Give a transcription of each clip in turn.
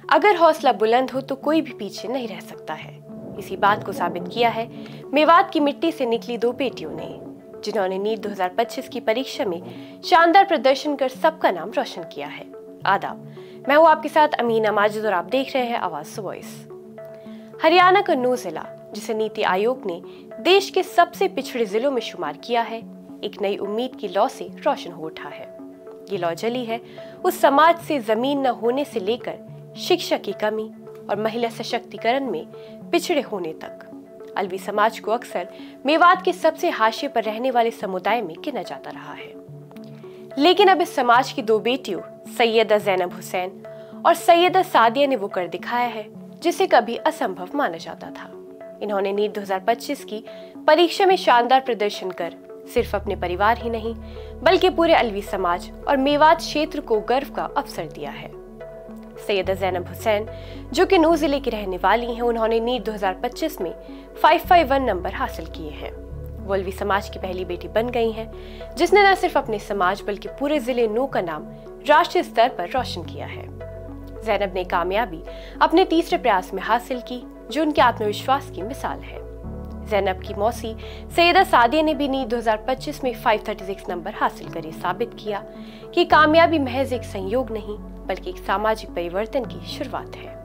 अगर हौसला बुलंद हो तो कोई भी पीछे नहीं रह सकता है। इसी बात को साबित किया है मेवात की मिट्टी से निकली दो बेटियों ने, जिन्होंने नीट 2025 की परीक्षा में शानदार प्रदर्शन कर सबका नाम रोशन किया है। आदाब, मैं हूं आपके साथ अमीना माजिद और आप देख रहे हैं आवाज वॉइस। हरियाणा का नूह जिला, जिसे नीति आयोग ने देश के सबसे पिछड़े जिलों में शुमार किया है, एक नई उम्मीद की लौ से रोशन हो उठा है। ये लौ जली है उस समाज से जमीन न होने से लेकर शिक्षा की कमी और महिला सशक्तिकरण में पिछड़े होने तक। अलवी समाज को अक्सर मेवात के सबसे हाशिए पर रहने वाले समुदाय में गिना जाता रहा है, लेकिन अब इस समाज की दो बेटियों सैयदा ज़ैनब हुसैन और सैयदा सादिया ने वो कर दिखाया है जिसे कभी असंभव माना जाता था। इन्होंने नीट 2025 की परीक्षा में शानदार प्रदर्शन कर सिर्फ अपने परिवार ही नहीं बल्कि पूरे अलवी समाज और मेवात क्षेत्र को गर्व का अवसर दिया है। सैयदा ज़ैनब हुसैन, जो कि नूह जिले की रहने वाली हैं, उन्होंने नीट 2025 में 551 नंबर हासिल किए हैं। वो अलवी समाज की पहली बेटी बन गई हैं, जिसने न सिर्फ अपने समाज बल्कि पूरे जिले नूह का नाम राष्ट्रीय स्तर पर रोशन किया है। ज़ैनब ने कामयाबी अपने तीसरे प्रयास में हासिल की, जो उनके आत्मविश्वास की मिसाल है। ज़ैनब की मौसी सैयदा सादिया ने भी नीट 2025 में 536 नंबर हासिल कर ये साबित किया कि कामयाबी महज एक संयोग नहीं बल्कि एक सामाजिक परिवर्तन की शुरुआत है।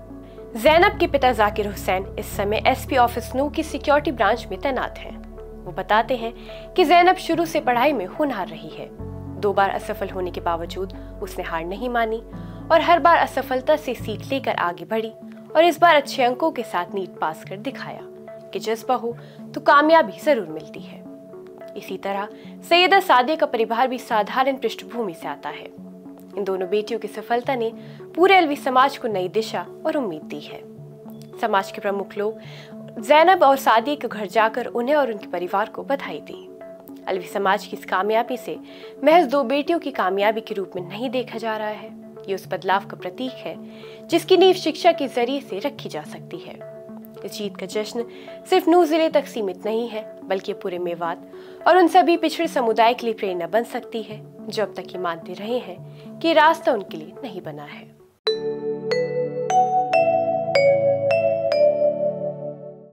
ज़ैनब के पिता जाकिर हुसैन इस समय एसपी ऑफिस नूह की सिक्योरिटी ब्रांच में तैनात हैं। वो बताते हैं कि ज़ैनब शुरू से पढ़ाई में होनहार रही है। 2 बार असफल होने के बावजूद उसने हार नहीं मानी और हर बार असफलता से सीख लेकर आगे बढ़ी और इस बार अच्छे अंकों के साथ नीट पास कर दिखाया कि जज्बा हो तो कामयाबी जरूर मिलती है। इसी तरह सैयदा सादिया का परिवार भी साधारण पृष्ठभूमि से आता है। इन दोनों बेटियों की सफलता ने पूरे अलवी समाज को नई दिशा और उम्मीद दी है। समाज के प्रमुख लोग ज़ैनब और सादिया के घर जाकर उन्हें और उनके परिवार को बधाई दी। अलवी समाज की इस कामयाबी से महज 2 बेटियों की कामयाबी के रूप में नहीं देखा जा रहा है। ये उस बदलाव का प्रतीक है जिसकी नींव शिक्षा के जरिए से रखी जा सकती है। इस जीत का जश्न सिर्फ नूह जिले तक सीमित नहीं है बल्कि पूरे मेवात और उन सभी पिछड़े समुदाय के लिए प्रेरणा बन सकती है जो अब तक ये मानते रहे हैं कि रास्ता उनके लिए नहीं बना है।